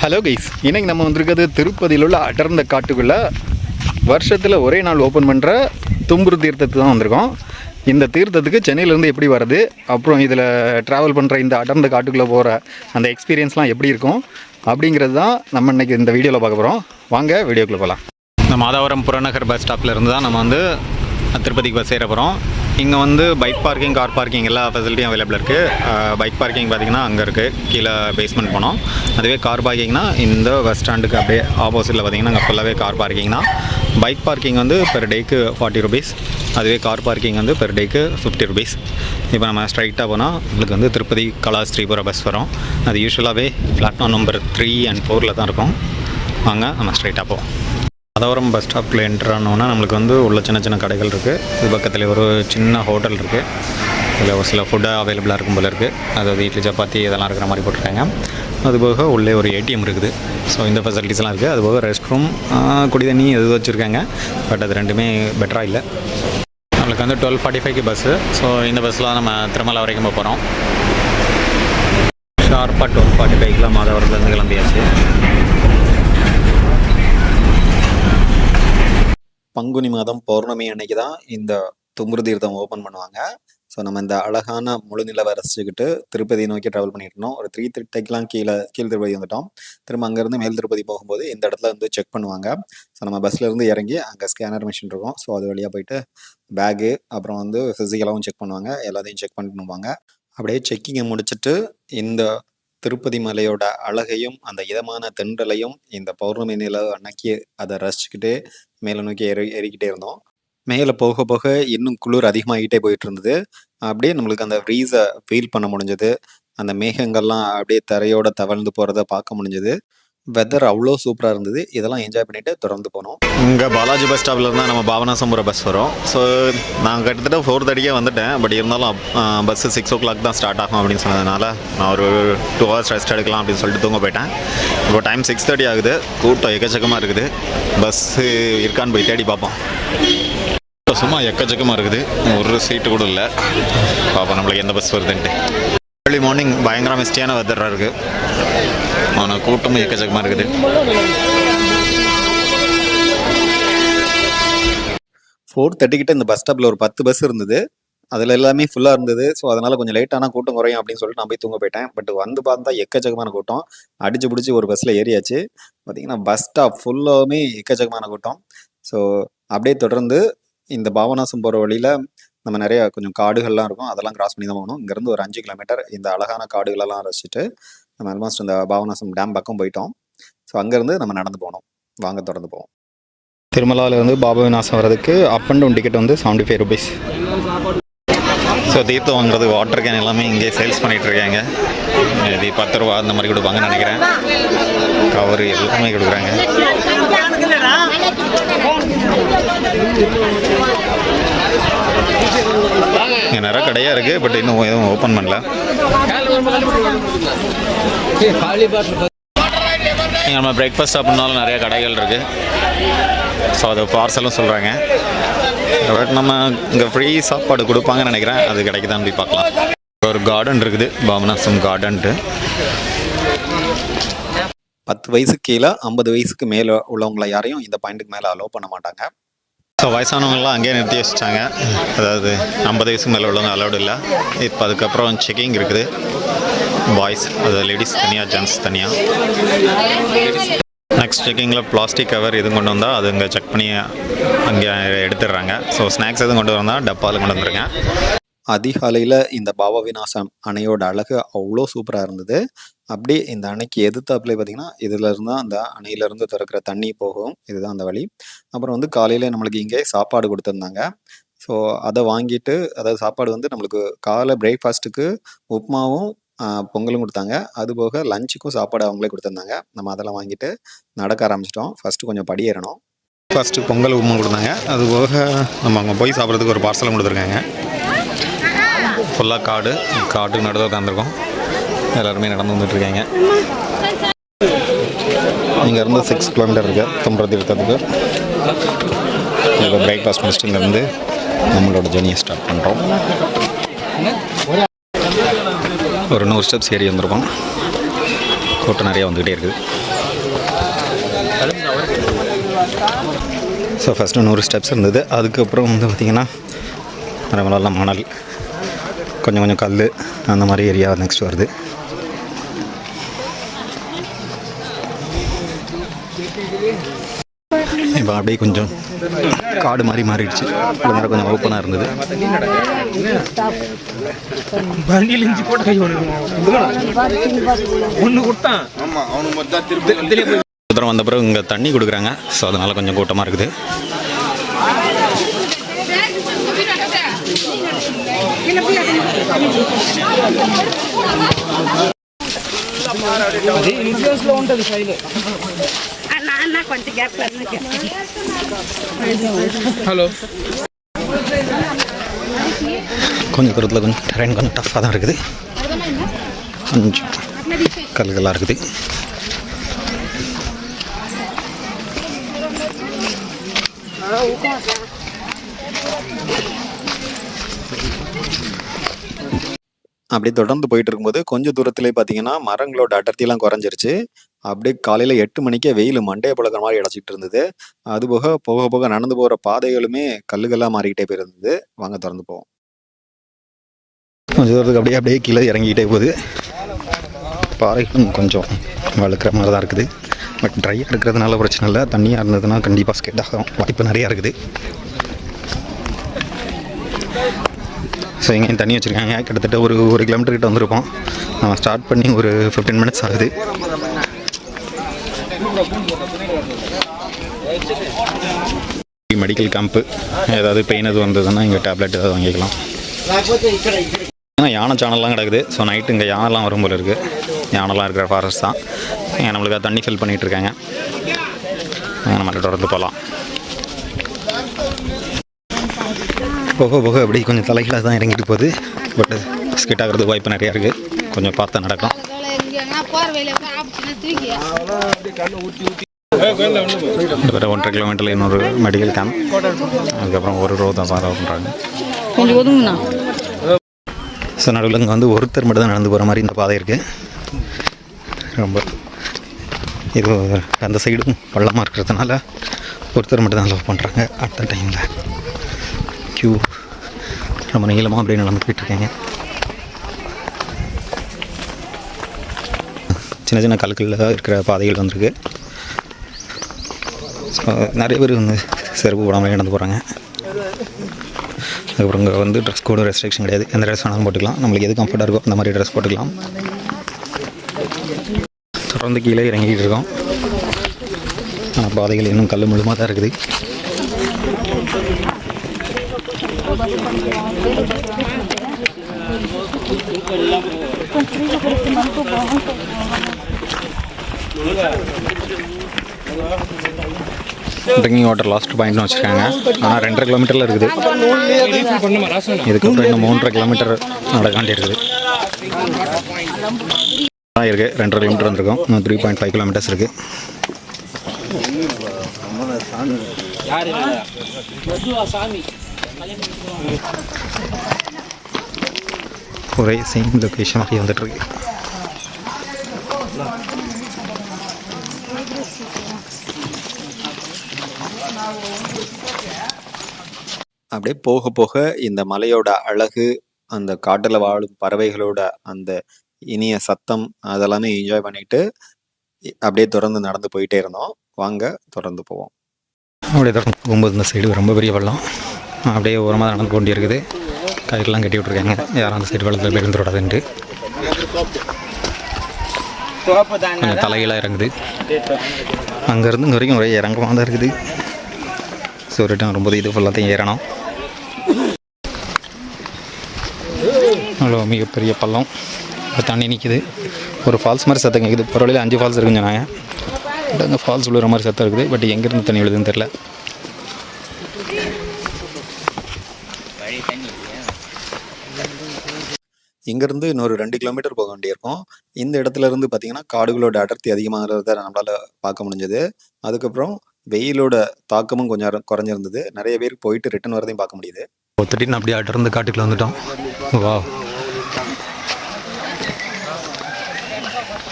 Hello guys, இன்னைக்கு நம்ம வந்திருக்கிறது திருப்பதியில் உள்ள அடர்ந்த காட்டுக்குள்ளே வருஷத்தில் ஒரே நாள் ஓப்பன் பண்ணுற தும்புரு தீர்த்தத்துக்கு தான் வந்திருக்கோம். இந்த தீர்த்தத்துக்கு சென்னையிலேருந்து எப்படி வருது, அப்புறம் இதில் ட்ராவல் பண்ணுற இந்த அடர்ந்த காட்டுக்குள்ளே போகிற அந்த எக்ஸ்பீரியன்ஸ்லாம் எப்படி இருக்கும் அப்படிங்கிறது தான் நம்ம இன்றைக்கி இந்த வீடியோவில் பார்க்க போகிறோம். வாங்க வீடியோக்குள்ளே போகலாம். இந்த மாதவரம் புறநகர் பஸ் ஸ்டாப்பில் இருந்து தான் நம்ம வந்து திருப்பதிக்கு பஸ் ஏற போகிறோம். இங்கே வந்து பைக் பார்க்கிங், கார் பார்க்கிங் எல்லா ஃபெசிலிட்டியும் அவைலபிள் இருக்குது. பைக் பார்க்கிங் பார்த்திங்கன்னா அங்கே இருக்குது, கீழே பேஸ்மெண்ட் போனோம். அதுவே கார் பார்க்கிங்னா இந்த பஸ் ஸ்டாண்டுக்கு அப்படியே ஆப்போசிட்டில் பார்த்திங்கன்னா அங்கே ஃபுல்லாகவே கார் பார்க்கிங் தான். பைக் பார்க்கிங் வந்து பெர் டேக்கு 40 rupees, அதுவே கார் பார்க்கிங் வந்து பெர் டேக்கு 50 rupees. இப்போ நம்ம ஸ்ட்ரைட்டாக போனால் உங்களுக்கு வந்து திருப்பதி கலாஸ்ரீபுர பஸ் வரும். அது யூஸ்வலாகவே பிளாட்ஃபார்ம் நம்பர் 3 and 4 தான் இருக்கும். வாங்க நம்ம ஸ்ட்ரைட்டாக போவோம். மாதவரம் பஸ் ஸ்டாப்பில் என்ட்ரு ஆனோன்னா நம்மளுக்கு வந்து உள்ள சின்ன சின்ன கடைகள் இருக்குது. இது பக்கத்தில் ஒரு சின்ன ஹோட்டல் இருக்குது. இதில் ஒரு சில ஃபுட்டு அவைலபிளாக இருக்கும் போல் இருக்குது. அதாவது இட்லி, சப்பாத்தி இதெல்லாம் இருக்கிற மாதிரி போட்டிருக்காங்க. அதுபோக உள்ளே ஒரு ATM இருக்குது. ஸோ இந்த ஃபெசிலிட்டிஸ்லாம் இருக்குது. அதுபோக ரெஸ்ட் ரூம், குடி தண்ணி எது வச்சுருக்காங்க. பட் அது ரெண்டுமே பெட்டராக இல்லை. நம்மளுக்கு வந்து 12:45க்கு பஸ்ஸு. ஸோ இந்த பஸ்ஸில் நம்ம திருமலை வரைக்கும் போக போகிறோம். ஷார்ப்பாக 12:45க்குலாம் மாதவரத்துலேருந்து கிளம்பியாச்சு. பங்குனி மாதம் பௌர்ணமி அன்னைக்கு தான் இந்த தும்புரு தீர்த்தம் ஓப்பன் பண்ணுவாங்க. ஸோ நம்ம இந்த அழகான முழு நிலவை ரசிச்சுக்கிட்டு திருப்பதி நோக்கி ட்ராவல் பண்ணிட்டு இருந்தோம். ஒரு 3:30க்கெலாம் கீழ் திருப்பதி வந்துட்டோம். திரும்ப அங்கேருந்து மேல் திருப்பதி போகும்போது இந்த இடத்துல வந்து செக் பண்ணுவாங்க. ஸோ நம்ம பஸ்லேருந்து இறங்கி அங்கே ஸ்கேனர் மிஷின் இருக்கும். ஸோ அது வழியாக போயிட்டு பேகு, அப்புறம் வந்து ஃபிசிக்கலாகவும் செக் பண்ணுவாங்க. எல்லாத்தையும் செக் பண்ணிடுவாங்க. அப்படியே செக்கிங்கை முடிச்சுட்டு இந்த திருப்பதி மலையோட அழகையும் அந்த இதமான தென்றலையும் இந்த பௌர்ணமி நிலவு அன்னைக்கு அதை ரசிச்சுக்கிட்டே மேலே நோக்கி ஏறிக்கிட்டே இருந்தோம். மேலே போக போக இன்னும் குளிர் அதிகமாகிட்டே போயிட்டு இருந்தது. அப்படியே நம்மளுக்கு அந்த ப்ரீஸை ஃபீல் பண்ண முடிஞ்சது. அந்த மேகங்கள்லாம் அப்படியே தரையோட தவழ்ந்து போகிறத பார்க்க முடிஞ்சது. வெதர் அவ்வளோ சூப்பராக இருந்தது. இதெல்லாம் என்ஜாய் பண்ணிவிட்டு தொடர்ந்து போனோம். இங்கே பாலாஜி பஸ் ஸ்டாப்பில் இருந்தால் நம்ம பாபநாசம்புர பஸ் வரும். ஸோ நான் கிட்டத்தட்ட 4:30 வந்துட்டேன். பட் இருந்தாலும் பஸ்ஸு 6 o'clock தான் ஸ்டார்ட் ஆகும் அப்படின்னு சொன்னதுனால நான் ஒரு 2 hours ரெஸ்ட் எடுக்கலாம் அப்படின்னு சொல்லிட்டு தூங்க போயிட்டேன். இப்போ டைம் 6:30 ஆகுது. கூட்டம் எக்கச்சக்கமாக இருக்குது. பஸ்ஸு இருக்கான்னு போய் தேடி பார்ப்போம். சும்மா எக்கச்சக்கமாக இருக்குது. ஒரு சீட்டு கூட இல்லை. பார்ப்போம் நம்மளுக்கு எந்த பஸ் வருதுன்ட்டு. ஏர்லி மார்னிங் பயங்கர மிஸ்டியான வெதராக இருக்குது. ஆனால் கூட்டமும் எக்கச்சக்கமாக இருக்குது. 4:30 இந்த பஸ் ஸ்டாப்பில் ஒரு 10 பஸ் இருந்தது. அதில் எல்லாமே ஃபுல்லாக இருந்தது. ஸோ அதனால் கொஞ்சம் லேட்டானா கூட்டம் குறையும் அப்படின்னு சொல்லிட்டு நான் போய் தூங்க போயிட்டேன். பட் வந்து பார்த்தா எக்கச்சக்கமான கூட்டம். அடிச்சு பிடிச்சி ஒரு பஸ்ஸில் ஏறியாச்சு. பார்த்தீங்கன்னா பஸ் ஸ்டாப் ஃபுல்லாகவுமே எக்கச்சக்கமான கூட்டம். ஸோ அப்படியே தொடர்ந்து இந்த பாபநாசம் போகிற வழியில் நம்ம நிறைய கொஞ்சம் காடுகள்லாம் இருக்கும். அதெல்லாம் கிராஸ் பண்ணி தான் போகணும். இங்கேருந்து ஒரு 5 கிலோமீட்டர் இந்த அழகான காடுகளெல்லாம் ரசிச்சுட்டு நம்ம ஆல்மோஸ்ட் இந்த பாபநாசம் டேம் பக்கம் போயிட்டோம். ஸோ அங்கேருந்து நம்ம நடந்து போனோம். வாங்க தொடர்ந்து போவோம். திருமலாவிலேருந்து பாபநாசம் வர்றதுக்கு அப் அண்ட் டவுன் டிக்கெட் வந்து 75 rupees. ஸோ தீர்த்தம் வாங்குறது வாட்டர் கேன் எல்லாமே இங்கே சேல்ஸ் பண்ணிகிட்டு இருக்காங்க. இது 10 ரூபா அந்த மாதிரி கொடுப்பாங்கன்னு நினைக்கிறேன். கவர் எல்லாமே கொடுக்குறாங்க. இங்கே நிறைய கடையாக இருக்குது. பட் இன்னும் எதுவும் ஓப்பன் பண்ணல. இங்கே நம்ம பிரேக்ஃபாஸ்ட் சாப்பிட்னாலும் நிறைய கடைகள் இருக்குது. ஸோ அது பார்சலும் சொல்கிறாங்க. பட் நம்ம இங்கே ஃப்ரீ சாப்பாடு கொடுப்பாங்கன்னு நினைக்கிறேன். அது கிடைக்குதான்னு போய் பார்க்கலாம். ஒரு கார்டன் இருக்குது, பாபநாசம் கார்டன்ட்டு. 10 வயசுக்கு கீழே 50 வயசுக்கு மேலே உள்ளவங்களை யாரையும் இந்த பாயிண்ட்டுக்கு மேலே அலோவ் பண்ண மாட்டாங்க. ஸோ வயசானவங்களாம் அங்கேயே நிறுத்தி வச்சுட்டாங்க. அதாவது 50 வயசுக்கு மேலே உள்ளவங்க அலோடு இல்லை. இப்போ அதுக்கப்புறம் செக்கிங் இருக்குது. பாய்ஸ், அது லேடிஸ் தனியாக, ஜென்ட்ஸ் தனியாக. நெக்ஸ்ட் செக்கிங்கில் பிளாஸ்டிக் கவர் எதுவும் கொண்டு வந்தால் அது இங்கே செக் பண்ணி அங்கே எடுத்துடுறாங்க. ஸோ ஸ்நாக்ஸ் எதுவும் கொண்டு வந்தால் டப்பாவில் கொண்டு வந்துருங்க. அதிகாலையில் இந்த பாபவிநாசம் அணையோட அழகு அவ்வளோ சூப்பராக இருந்தது. அப்படியே இந்த அணைக்கு எதிர்த்தாப்புல பார்த்தீங்கன்னா இதில் இருந்தால் அந்த அணையிலேருந்து திறக்கிற தண்ணி போகும். இதுதான் அந்த வழி. அப்புறம் வந்து காலையில் நம்மளுக்கு இங்கே சாப்பாடு கொடுத்துருந்தாங்க. ஸோ அதை வாங்கிட்டு, அதாவது சாப்பாடு வந்து நம்மளுக்கு காலை பிரேக்ஃபாஸ்ட்டுக்கு உப்புமாவும் பொங்கலும் கொடுத்தாங்க. அதுபோக லஞ்சுக்கும் சாப்பாடு அவங்களே கொடுத்துருந்தாங்க. நம்ம அதெல்லாம் வாங்கிட்டு நடக்க ஆரம்பிச்சிட்டோம். ஃபஸ்ட்டு கொஞ்சம் படி ஏறணும். ஃபஸ்ட்டு பொங்கல் உப்புமா கொடுத்தாங்க. அதுபோக நம்ம அங்கே போய் சாப்பிட்றதுக்கு ஒரு பார்சலும் கொடுத்துருக்காங்க. ஃபுல்லாக காட்டுக்கு நடுவில் உட்காந்துருக்கோம். எல்லாருமே நடந்து வந்துட்டுருக்காங்க. இங்கேருந்து 6 கிலோமீட்டர் இருக்குது தும்புரு தீர்த்தத்துக்கு. இப்போ பிரேக்ஃபாஸ்ட் முடிச்சுட்டு இங்கேருந்து நம்மளோட ஜர்னியை ஸ்டார்ட் பண்ணுறோம். ஒரு 100 ஸ்டெப்ஸ் ஏறி வந்திருக்கோம். கூட்டம் நிறையா வந்துக்கிட்டே இருக்குது. ஸோ ஃபஸ்ட்டு 100 ஸ்டெப்ஸ் இருந்தது. அதுக்கப்புறம் வந்து பார்த்திங்கன்னா ரொம்ப மணல், கொஞ்சம் கொஞ்சம் கல், அந்த மாதிரி ஏரியா நெக்ஸ்ட் வருது. இப்போ அப்படியே கொஞ்சம் காடு மாதிரி மாறிடுச்சு. இவ்வளோ நேரம் கொஞ்சம் ஓப்பனாக இருந்தது. தூரம் வந்த பிறகு இங்கே தண்ணி கொடுக்குறாங்க. ஸோ அதனால் கொஞ்சம் கூட்டமாக இருக்குது. ஹலோ, கொஞ்சம் தூரத்தில் கொஞ்சம் ட்ரெயின் கொஞ்சம் டஃப்பாக தான் இருக்குது. கொஞ்சம் கல்களாக இருக்குது. அப்படியே தொடர்ந்து போயிட்டு இருக்கும்போது கொஞ்சம் தூரத்திலே பார்த்தீங்கன்னா மரங்களோட அடர்த்தியெல்லாம் குறைஞ்சிருச்சு. அப்படியே காலையில் 8 மணிக்கே வெயில் மண்டையை பழக்கிற மாதிரி அடைச்சிட்டு இருந்தது. அதுபோக போக போக நடந்து போகிற பாதைகளுமே கல்லுகளாக மாறிக்கிட்டே போயிருந்தது. வாங்க திறந்து போவோம். கொஞ்சம் தூரத்துக்கு அப்படியே அப்படியே கீழே இறங்கிக்கிட்டே போகுது. பாறைகளும் கொஞ்சம் வழுக்கிற மாதிரி தான் இருக்குது. பட் ட்ரையாக இருக்கிறதுனால பிரச்சனை இல்லை. தண்ணியாக இருந்ததுன்னா கண்டிப்பாக ஸ்கெட் ஆகும் வாய்ப்பு நிறையா இருக்குது. ஸோ எங்கேயும் தண்ணி வச்சுருக்காங்க. கிட்டத்தட்ட ஒரு கிலோமீட்டர் கிட்ட வந்திருப்போம். நம்ம ஸ்டார்ட் பண்ணி ஒரு 15 மினிட்ஸ் ஆகுது. மெடிக்கல் கேம்ப்பு ஏதாவது பெயின் எது வந்ததுன்னா இங்கே டேப்லெட் ஏதாவது வாங்கிக்கலாம். ஏன்னா யானை சேனல்லாம் கிடக்குது. ஸோ நைட்டு இங்கே யானைலாம் வரும் போல இருக்குது. யானைலாம் இருக்கிற ஃபாரஸ்ட் தான். இங்கே நம்மளுக்கு தண்ணி ஃபில் பண்ணிகிட்டு இருக்காங்க. நம்ம தொடர்ந்து போகலாம். போக போக அப்படி கொஞ்சம் தலைகளாக தான் இறங்கிட்டு போகுது. பட் ஸ்கிட் ஆகிறதுக்கு வாய்ப்பு நிறையா இருக்குது. கொஞ்சம் பார்த்தா நடக்கும். வேறு 1.5 கிலோமீட்டரில் இன்னொரு மெடிக்கல் கேம்ப். அதுக்கப்புறம் ஒரு ரோடு தான் ஃபாலோ பண்ணுறாங்க. ஸோ நடுவில் இங்கே வந்து ஒருத்தர் மட்டும் தான் நடந்து போகிற மாதிரி இந்த பாதை இருக்குது. ரொம்ப இது அந்த சைடும் பள்ளமாக இருக்கிறதுனால ஒருத்தர் மட்டும் தான் லவ் பண்ணுறாங்க. அடுத்த டைமில் க்யூ ரொம்ப நீளமாக அப்படியே நடந்து போயிட்டுருக்கேங்க. சின்ன சின்ன கல்களில் இருக்கிற பாதைகள் வந்திருக்கு. ஸோ நிறைய பேர் வந்து செருப்பு போடாமல் நடந்து போகிறாங்க. அதுக்கப்புறம் இங்கே வந்து ட்ரெஸ் கோடு ரெஸ்ட்ரிக்ஷன் கிடையாது. எந்த ட்ரெஸ் வேணாலும் போட்டுக்கலாம். நம்மளுக்கு எது கம்ஃபர்ட்டாக இருக்கோ அந்த மாதிரி ட்ரெஸ் போட்டுக்கலாம். தொடர்ந்து கீழே இறங்கிட்டு இருக்கோம். பாதைகள் இன்னும் கல் முழுமாக தான் இருக்குது. ட்ரிங்கிங் வாட்டர் லாஸ்ட் பாயிண்ட்னு வச்சுருக்காங்க. ஆனால் 2.5 கிலோமீட்டரில் இருக்குது. இதுக்கப்புறம் இன்னும் 3.5 கிலோமீட்டர் நடக்காண்டி இருக்குது. 2.5 கிலோமீட்டர் வந்திருக்கும். இன்னும் 3.5 கிலோமீட்டர்ஸ் இருக்குது. ஒரே சேம் லொக்கேஷன் மாதிரி வந்துட்டுருக்கு. அப்படியே போக போக இந்த மலையோட அழகு, அந்த காட்டில் வாழும் பறவைகளோட அந்த இனிய சத்தம் அதெல்லாமே என்ஜாய் பண்ணிட்டு அப்படியே தொடர்ந்து நடந்து போயிட்டே இருந்தோம். வாங்க தொடர்ந்து போவோம். அப்படியே தொடர்ந்து போகும்போது இந்த சைடு ரொம்ப பெரிய வெள்ளம். அப்படியே ஓரமாக நடந்து கொண்டே இருக்குது. கயிறுலாம் கட்டி விட்ருக்காங்க. யாரும் அந்த சைடு வெள்ளத்தில் போய் விடாதுன்ட்டு. கொஞ்சம் தலைகளாக இறங்குது. அங்கேருந்து இங்கே வரைக்கும் ஒரே இறங்கமாக தான் இருக்குது. ஸோ ரிட்டன் ரொம்ப இது ஃபுல்லாத்தையும் ஏறணும். அவ்வளோ மிகப்பெரிய பள்ளம். தண்ணி நிற்கிது. ஒரு ஃபால்ஸ் மாதிரி சத்தம் கேட்குது. பரவாயில்ல 5 ஃபால்ஸ் இருக்குன்னு சொன்னாங்க. பட் அங்கே ஃபால்ஸ் விழுற மாதிரி சத்தம் இருக்குது. பட் எங்கேருந்து தண்ணி விழுதுன்னு தெரில. இங்கேருந்து இன்னொரு 2 கிலோமீட்டர் போக வேண்டியிருக்கும். இந்த இடத்துல இருந்து பார்த்தீங்கன்னா காடுகளோட அடர்த்தி அதிகமாகிறத நம்மளால் பார்க்க முடிஞ்சது. அதுக்கப்புறம் வெயிலோட தாக்கமும் கொஞ்சம் குறைஞ்சிருந்தது. நிறைய பேர் போயிட்டு ரிட்டன் வரதையும் பார்க்க முடியுது. திடீர்னு அப்படியே அடர்ந்து காட்டுக்குள்ள வந்துட்டோம். வா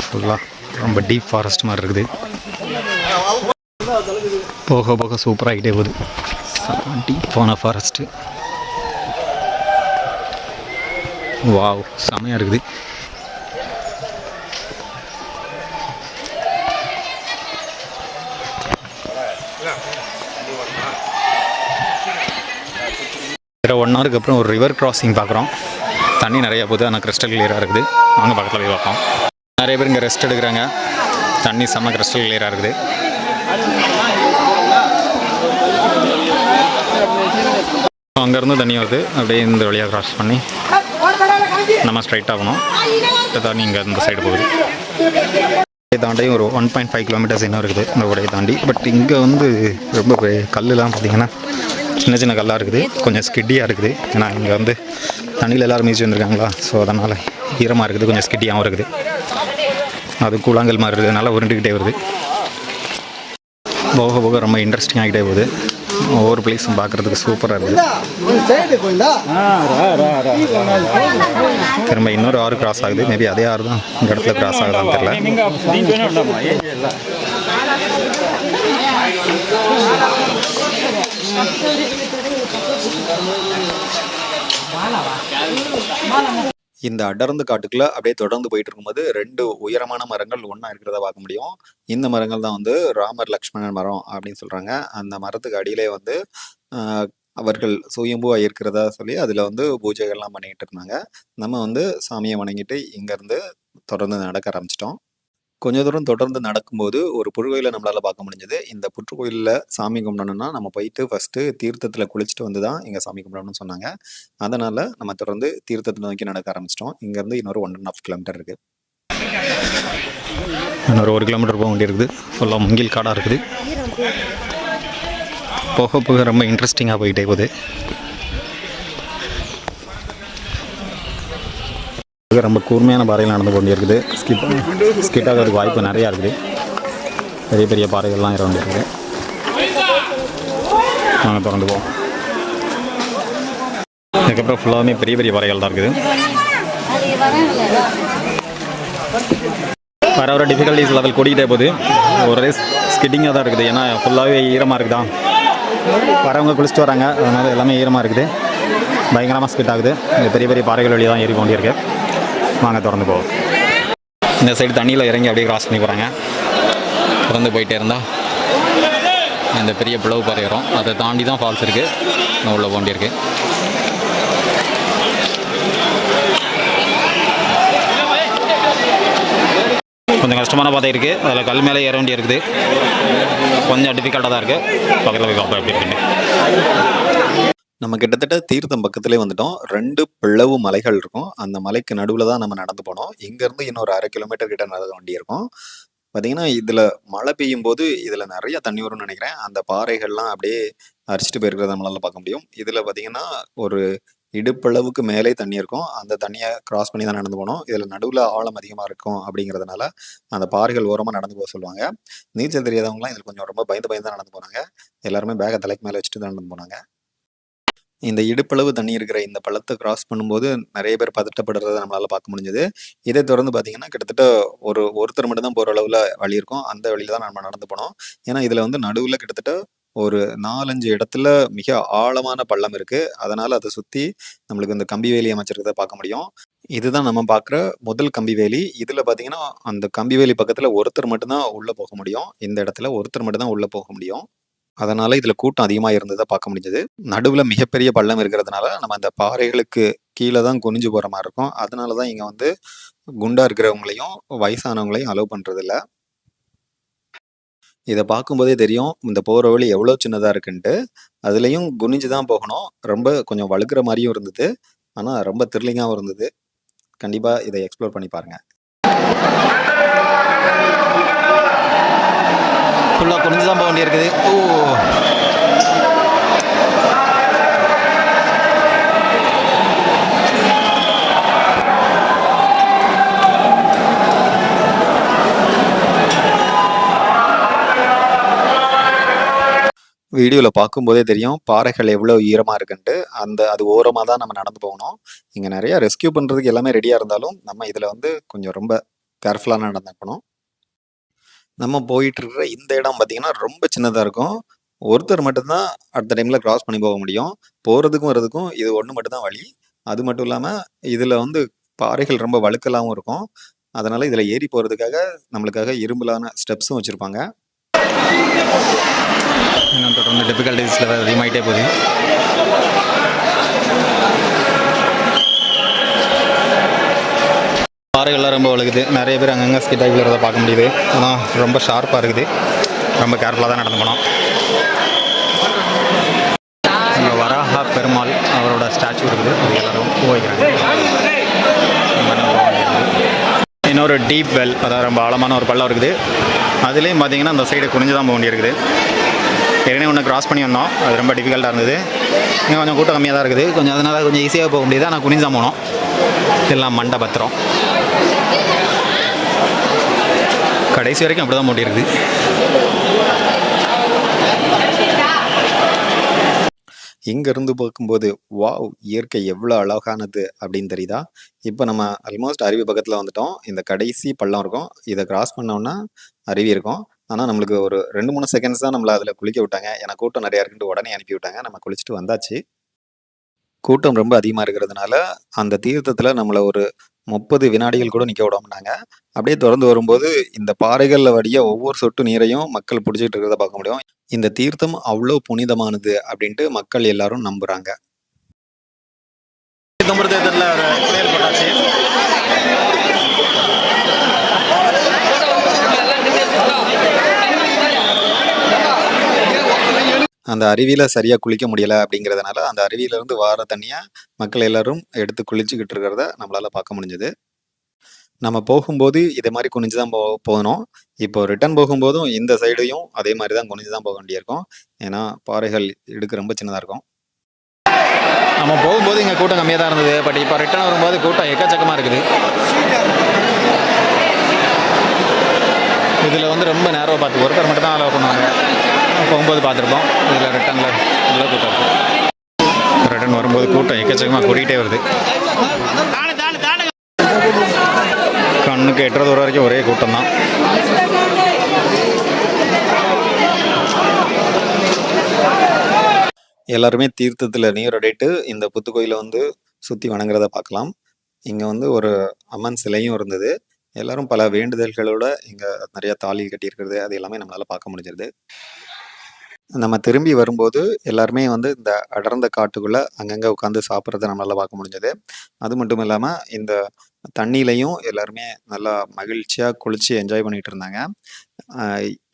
ஃபுல்லாக ரொம்ப டீப் ஃபாரஸ்ட் மாதிரி இருக்குது. போக போக சூப்பராகிட்டே போகுது. டீப்பான ஃபாரஸ்ட்டு. வாவ், செமையாக இருக்குது. வேறு 1 ஹவருக்கு அப்புறம் ஒரு ரிவர் கிராசிங் பார்க்குறோம். தண்ணி நிறையா போகுது, ஆனால் கிறிஸ்டல் கிளியராக இருக்குது. வாங்க பக்கத்தில் போய் பார்ப்போம். நிறைய பேர் இங்கே ரெஸ்ட் எடுக்கிறாங்க. தண்ணி செம்ம கிறிஸ்டல் கிளியராக இருக்குது. அங்கேருந்து தண்ணி வருது, அப்படியே இந்த வழியாக கிராஸ் பண்ணி நம்ம ஸ்ட்ரைட் ஆகணும். தண்ணி இங்கே இந்த சைடு போகுது. தாண்டியும் ஒரு 1.5 கிலோமீட்டர்ஸ் இன்னும் இருக்குது இந்த உடையை தாண்டி. பட் இங்கே வந்து ரொம்ப கல்லுலாம் பார்த்திங்கன்னா சின்ன சின்ன கல்லாக இருக்குது, கொஞ்சம் ஸ்கிட்டியாக இருக்குது. ஏன்னா இங்கே வந்து தண்ணியில் எல்லோரும் மீச்சு வந்துருக்காங்களா, ஸோ அதனால் ஈரமாக இருக்குது, கொஞ்சம் ஸ்கிட்டியாகவும் இருக்குது. அது கூழாங்கல் மாதிரி இருக்கிறதுனால உருண்டுக்கிட்டே வருது. போக போக ரொம்ப இன்ட்ரெஸ்டிங் ஆகிட்டே போகுது. ஒவ்வொரு பிளேஸும் பார்க்குறதுக்கு சூப்பராக இருக்குது. திரும்ப இன்னொரு ஆறு கிராஸ் ஆகுது. மேபி அதே ஆறு தான் இந்த இடத்துல கிராஸ் ஆகுதான்னு தெரியல. இந்த அடர்ந்த காட்டுக்குள்ள அப்படியே தொடர்ந்து போயிட்டு இருக்கும்போது 2 உயரமான மரங்கள் ஒன்றா இருக்கிறத பார்க்க முடியும். இந்த மரங்கள் தான் வந்து ராமர் லக்ஷ்மணன் மரம் அப்படின்னு சொல்றாங்க. அந்த மரத்துக்கு அடியிலே வந்து அவர்கள் சுயம்புவா இருக்கிறதா சொல்லி அதில் வந்து பூஜைகள்லாம் பண்ணிக்கிட்டு இருந்தாங்க. நம்ம வந்து சாமியை வணங்கிட்டு இங்கேருந்து தொடர்ந்து நடக்க ஆரம்பிச்சிட்டோம். கொஞ்ச தூரம் தொடர்ந்து நடக்கும்போது ஒரு புற்றுக்கோயிலை நம்மளால் பார்க்க முடிஞ்சது. இந்த புற்றுக்கோயிலில் சாமி கும்பிடணும்னா நம்ம போயிட்டு ஃபஸ்ட்டு தீர்த்தத்தில் குளிச்சுட்டு வந்து தான் இங்கே சாமி கும்பிடணும்னு சொன்னாங்க. அதனால் நம்ம தொடர்ந்து தீர்த்தத்தை நோக்கி நடக்க ஆரம்பிச்சிட்டோம். இங்கேருந்து இன்னொரு 1.5 கிலோமீட்டர் இருக்குது. இன்னொரு 1 கிலோமீட்டர் போக வேண்டியிருக்குது. ஃபுல்லாக மூங்கில் காடாக இருக்குது. போக போக ரொம்ப இன்ட்ரெஸ்டிங்காக போயிட்டே போகுது. ரொம்ப கூர்மையான பாறைகள் நடந்து கொண்டிருக்குது. ஸ்கிட் ஆகிறதுக்கு வாய்ப்பு நிறையா இருக்குது. பெரிய பெரிய பாறைகள்லாம் இற வேண்டியிருக்குது. நாங்கள் திறந்து போவோம். அதுக்கப்புறம் ஃபுல்லாகவே பெரிய பெரிய பாறைகள் தான் இருக்குது. வர வர டிஃபிகல்ட்டிஸ் லெவல் கூட்டிகிட்டே போகுது. ஒரே ஸ்கிட்டிங்காக தான் இருக்குது. ஏன்னா ஃபுல்லாகவே ஈரமாக இருக்குதா, வரவங்க குளிச்சுட்டு வராங்க, அதனால் எல்லாமே ஈரமாக இருக்குது. பயங்கரமாக ஸ்கிட் ஆகுது. இந்த பெரிய பெரிய பாறைகள் வழியாக தான் ஏறி கொண்டிருக்கு. வாங்க திறந்து போவோம். இந்த சைடு தண்ணியில் இறங்கி அப்படியே கிராஸ் பண்ணி போகிறாங்க. திறந்து போயிட்டே இருந்தால் இந்த பெரிய பிளவு பாறை வரும். அதை தாண்டி தான் ஃபால்ஸ் இருக்குது. நான் உள்ள போண்டியிருக்கு. கொஞ்சம் கஷ்டமான பாதை இருக்குது. அதில் கல் மேலே ஏற வேண்டி இருக்குது. கொஞ்சம் டிஃபிகல்ட்டாக தான் இருக்குது. பக்கத்தில் போய் பார்ப்போம் எப்படி இருக்குன்னு. நம்ம கிட்டத்தட்ட தீர்த்தம் பக்கத்துலேயே வந்துட்டோம். 2 பிளவு மலைகள் இருக்கும். அந்த மலைக்கு நடுவில் தான் நம்ம நடந்து போனோம். இங்கேருந்து இன்னொரு 1/2 கிலோமீட்டர் கிட்ட நடக்க வேண்டி இருக்கும். பார்த்தீங்கன்னா இதில் மழை பெய்யும் போது இதில் நிறைய தண்ணி வரும்னு நினைக்கிறேன். அந்த பாறைகள்லாம் அப்படியே அரிச்சிட்டு போயிருக்கிறத நம்மளால் பார்க்க முடியும். இதில் பார்த்தீங்கன்னா ஒரு இடுப்பளவுக்கு மேலே தண்ணி இருக்கும். அந்த தண்ணியை கிராஸ் பண்ணி தான் நடந்து போனோம். இதில் நடுவில் ஆழம் அதிகமாக இருக்கும் அப்படிங்கிறதுனால அந்த பாறைகள் ஓரமாக நடந்து போக சொல்லுவாங்க. நீச்சல் தெரியாதவங்களாம் இதில் கொஞ்சம் ரொம்ப பயந்து பயந்து தான் நடந்து போனாங்க. எல்லாருமே பேகை தலைக்கு மேலே வச்சுட்டு தான் நடந்து போனாங்க. இந்த இடுப்பளவு தண்ணி இருக்கிற இந்த பள்ளத்தை கிராஸ் பண்ணும்போது நிறைய பேர் பதட்டப்படுறத நம்மளால பார்க்க முடிஞ்சது. இதை தொடர்ந்து பார்த்தீங்கன்னா கிட்டத்தட்ட ஒருத்தர் மட்டும் தான் போகிற அளவில் வழி இருக்கும். அந்த வழியில தான் நம்ம நடந்து போனோம். ஏன்னா இதில் வந்து நடுவில் கிட்டத்தட்ட ஒரு 4-5 இடத்துல மிக ஆழமான பள்ளம் இருக்கு. அதனால அதை சுற்றி நம்மளுக்கு இந்த கம்பி வேலி அமைச்சிருக்கிறத பார்க்க முடியும். இதுதான் நம்ம பார்க்குற முதல் கம்பி வேலி. இதில் பார்த்தீங்கன்னா அந்த கம்பி வேலி பக்கத்தில் ஒருத்தர் மட்டும்தான் உள்ளே போக முடியும். இந்த இடத்துல ஒருத்தர் மட்டும்தான் உள்ளே போக முடியும். அதனால இதுல கூட்டம் அதிகமா இருந்ததை பார்க்க முடிஞ்சது. நடுவுல மிகப்பெரிய பள்ளம் இருக்கிறதுனால நம்ம அந்த பாறைகளுக்கு கீழே தான் குனிஞ்சு போற மாதிரி இருக்கும். அதனால தான் இங்க வந்து குண்டா இருக்கிறவங்களையும் வயசானவங்களையும் அலோவ் பண்றது இல்ல. இதை பார்க்கும்போதே தெரியும் இந்த போற வழி எவ்வளோ சின்னதா இருக்குன்ட்டு. அதுலயும் குனிஞ்சு தான் போகணும். ரொம்ப கொஞ்சம் வழுக்கிற மாதிரியும் இருந்தது. ஆனா ரொம்ப த்ரில்லிங்காகவும் இருந்தது. கண்டிப்பா இதை எக்ஸ்ப்ளோர் பண்ணி பாருங்க. ஃபுல்லாக குனிஞ்சு தான் போக வேண்டியிருக்குது. வீடியோவில் பார்க்கும்போதே தெரியும் பாறைகள் எவ்வளோ ஈரமாக இருக்குன்ட்டு. அது ஓரமாக தான் நம்ம நடந்து போகணும். இங்கே நிறையா ரெஸ்கியூ பண்ணுறதுக்கு எல்லாமே ரெடியாக இருந்தாலும் நம்ம இதில் வந்து கொஞ்சம் ரொம்ப கேர்ஃபுல்லாக நடந்துக்கணும். நம்ம போயிட்டு இருக்கிற இந்த இடம் பார்த்தீங்கன்னா, ரொம்ப சின்னதா இருக்கும். ஒருத்தர் மட்டும் தான் அட் டைம்ல கிராஸ் பண்ணி போக முடியும். போறதுக்கும், வரதுக்கும் இது ஒண்ணு மட்டும் தான் வழி. அது மட்டும் இல்லாம, இதுல வந்து பாறைகள் ரொம்ப வழுக்கலாவும் இருக்கும். அதனால இதுல ஏறி போறதுக்காக நம்மளுக்காக இரும்புலான ஸ்டெப்ஸும் வச்சிருப்பாங்க. இன்னும் தொடர்ந்து டிஃபிகல்டீஸ் லெவல் அதிகமாயிட்டே போகுது. பாறைகள்லாம் ரொம்ப வழுகுது. நிறைய பேர் அங்கங்கே ஸ்கிட் ஆகி விழுறத பார்க்க முடியுது. ஆனால் ரொம்ப ஷார்ப்பாக இருக்குது. ரொம்ப கேர்ஃபுல்லாக தான் நடந்து போனோம். இங்கே வராஹா பெருமாள் அவரோட ஸ்டாச்சு இருக்குது. அது எல்லாரும் பூ வைக்கிறாங்க. இன்னொரு டீப் வெல், அதாவது ரொம்ப ஆழமான ஒரு பள்ளம் இருக்குது. அதுலேயும் பார்த்தீங்கன்னா அந்த சைடு குனிஞ்சு தான் போக வேண்டியிருக்குது. ஏற்கனவே ஒன்று கிராஸ் பண்ணி வந்தோம், அது ரொம்ப டிஃபிகல்ட்டாக இருந்தது. இங்கே கொஞ்சம் கூட்டம் கம்மியாக தான் இருக்குது. கொஞ்சம் அதனால் கொஞ்சம் ஈஸியாக போக முடியுது. ஆனால் குனிஞ்சு தான் போனோம். எல்லாம் மண்டை பத்திரம். கடைசி வரைக்கும் அப்படி தான் போட்டிருக்குது. இங்கேருந்து பார்க்கும்போது வாவ், இயற்கை எவ்வளோ அழகானது அப்படின்னு தெரியுதா? இப்போ நம்ம ஆல்மோஸ்ட் அருவி பக்கத்தில் வந்துட்டோம். இந்த கடைசி பள்ளம் இருக்கும். இதை கிராஸ் பண்ணோம்னா அருவி இருக்கும். ஆனால் நம்மளுக்கு ஒரு 2-3 செகண்ட்ஸ் தான் நம்மளை அதில் குளிக்க விட்டாங்க. ஏன்னா கூட்டம் நிறையா இருக்குன்ட்டு உடனே அனுப்பி விட்டாங்க. நம்ம குளிச்சுட்டு வந்தாச்சு. கூட்டம் ரொம்ப அதிகமாக இருக்கிறதுனால அந்த தீர்த்தத்தில் நம்மளை ஒரு 30 வினாடிகள் கூட நிற்க விடாமட்டாங்க. அப்படியே தொடர்ந்து வரும்போது இந்த பாறைகளில் வடிய ஒவ்வொரு சொட்டு நீரையும் மக்கள் பிடிச்சிட்டு இருக்கிறத பார்க்க முடியும். இந்த தீர்த்தம் அவ்வளோ புனிதமானது அப்படின்ட்டு மக்கள் எல்லாரும் நம்புறாங்க. அந்த அருவியில சரியா குளிக்க முடியல அப்படிங்கிறதுனால அந்த அருவியிலிருந்து வார தண்ணியை மக்கள் எல்லாரும் எடுத்து குளிச்சுக்கிட்டு இருக்கிறத நம்மளால பார்க்க முடிஞ்சது. நம்ம போகும்போது இதே மாதிரி குனிஞ்சு தான் போகணும். இப்போ ரிட்டர்ன் போகும்போதும் இந்த சைடையும் அதே மாதிரி தான் குனிஞ்சு தான் போக வேண்டியிருக்கும். ஏன்னா பாறைகள் இடுக்கு ரொம்ப சின்னதாக இருக்கும். நம்ம போகும்போது இங்கே கூட்டம் கம்மியாக தான் இருந்தது. பட் இப்போ ரிட்டர்ன் வரும்போது கூட்டம் எக்கச்சக்கமாக இருக்குது. இதில் வந்து ரொம்ப நேரம் பார்த்து ஒருத்தர் மட்டும் தான் அலோவ் பண்ணுவாங்க. போகும்போது பார்த்துருப்போம். இதில் ரிட்டர்னில் இவ்வளோ கூட்டம் இருக்கும். ரிட்டர்ன் வரும்போது கூட்டம் எக்கச்சக்கமாக கூட்டிகிட்டே வருது. கண்ணுக்கு எட்டுறது தூரம் வரைக்கும் ஒரே கூட்டம் தான். எல்லாருமே தீர்த்தத்தில் நீராடிட்டு இந்த புத்துக்கோயிலை வந்து சுற்றி வணங்குறத பார்க்கலாம். இங்கே வந்து ஒரு அம்மன் சிலையும் இருந்தது. எல்லாரும் பல வேண்டுதல்களோட இங்கே நிறைய தாலி கட்டியிருக்கிறது அது எல்லாமே நம்மளால் பார்க்க முடிஞ்சிருது. நம்ம திரும்பி வரும்போது எல்லாருமே வந்து இந்த அடர்ந்த காட்டுக்குள்ளே அங்கங்கே உட்காந்து சாப்பிட்றத நம்மளால் பார்க்க முடிஞ்சது. அது மட்டும் இல்லாமல் இந்த தண்ணியிலையும் எல்லாருமே நல்லா மகிழ்ச்சியாக குளித்து என்ஜாய் பண்ணிகிட்டு இருந்தாங்க.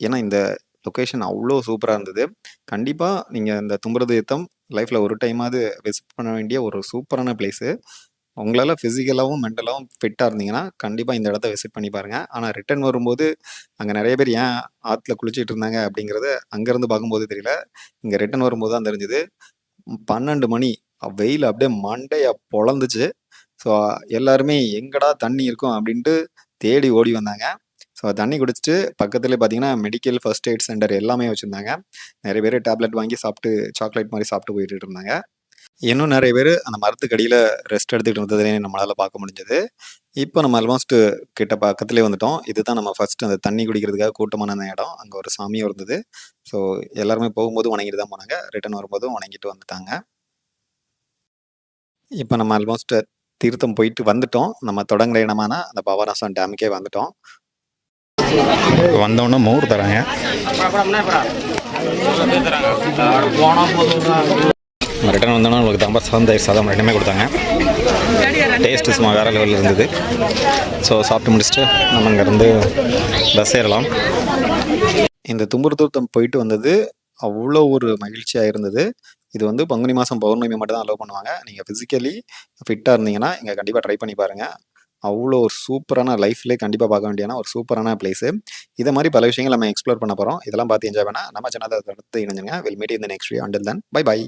ஏன்னா இந்த லொக்கேஷன் அவ்வளோ சூப்பராக இருந்தது. கண்டிப்பாக நீங்கள் இந்த தும்புர தீர்த்தம் லைஃப்பில் ஒரு டைமாவது விசிட் பண்ண வேண்டிய ஒரு சூப்பரான பிளேஸு. உங்களால் ஃபிசிக்கலாகவும் மென்டலாகவும் ஃபிட்டாக இருந்தீங்கன்னா கண்டிப்பாக இந்த இடத்த விசிட் பண்ணி பாருங்கள். ஆனால் ரிட்டர்ன் வரும்போது அங்கே நிறைய பேர் ஏன் ஆற்றுல குளிச்சுட்டு இருந்தாங்க அப்படிங்கிறத அங்கேருந்து பார்க்கும்போது தெரியல. இங்கே ரிட்டர்ன் வரும்போது தான் தெரிஞ்சுது. 12 மணி வெயில் அப்படியே மண்டையை பொழந்துச்சு. ஸோ எல்லாருமே எங்கடா தண்ணி இருக்கும் அப்படின்ட்டு தேடி ஓடி வந்தாங்க. ஸோ தண்ணி குடிச்சிட்டு பக்கத்துலேயே பார்த்தீங்கன்னா மெடிக்கல் ஃபர்ஸ்ட் எய்ட் சென்டர் எல்லாமே வச்சுருந்தாங்க. நிறைய பேர் டேப்லெட் வாங்கி சாப்பிட்டு சாக்லேட் மாதிரி சாப்பிட்டு போயிட்டு இருந்தாங்க. இன்னும் நிறைய பேர் அந்த மரத்துக்கடியில் ரெஸ்ட் எடுத்துக்கிட்டு இருந்ததே நம்மளால் பார்க்க முடிஞ்சது. இப்போ நம்ம ஆல்மோஸ்ட் கிட்ட பக்கத்துலேயே வந்துட்டோம். இதுதான் நம்ம ஃபர்ஸ்ட் அந்த தண்ணி குடிக்கிறதுக்காக கூட்டமான அந்த இடம். அங்கே ஒரு சாமியும் இருந்தது. ஸோ எல்லாருமே போகும்போது வணங்கிட்டு தான் போனாங்க. ரிட்டர்ன் வரும்போதும் வணங்கிட்டு வந்துட்டாங்க. இப்போ நம்ம ஆல்மோஸ்ட் தீர்த்தம் போயிட்டு வந்துட்டோம். நம்ம தொடங்குற இடமான அந்த பாபநாசம் டேமுக்கே வந்துட்டோம். வந்தோடனே மோர் தராங்க. ரிட்டர்ன் வந்தோன்னா உங்களுக்கு தம்பா சாதம் தயிர் சாதம் ரெண்டுமே கொடுத்தாங்க. டேஸ்ட்டு சும்மா வேறு லெவலில் இருந்தது. ஸோ சாப்பிட்டு முடிச்சுட்டு நம்ம இங்கேருந்து பஸ் ஏறலாம். இந்த தும்புரு தீர்த்தம் போயிட்டு வந்தது அவ்வளோ ஒரு மகிழ்ச்சியாக இருந்தது. இது வந்து பங்குனி மாதம் பௌர்ணமி மட்டும் தான் அலோவ் பண்ணுவாங்க. நீங்கள் ஃபிசிக்கலி ஃபிட்டாக இருந்தீங்கன்னா இங்கே கண்டிப்பாக ட்ரை பண்ணி பாருங்கள். அவ்வளோ ஒரு சூப்பரான லைஃப்லேயே கண்டிப்பாக பார்க்க வேண்டியான ஒரு சூப்பரான பிளேஸு. இதை மாதிரி பல விஷயங்கள் நம்ம எக்ஸ்ப்ளோர் பண்ண போகிறோம். இதெல்லாம் பார்த்து என்ஜாய் பண்ணால் நம்ம சேனலை தொடர்ந்து இணைஞ்சுங்க. Will meet in the next video. Until then bye by.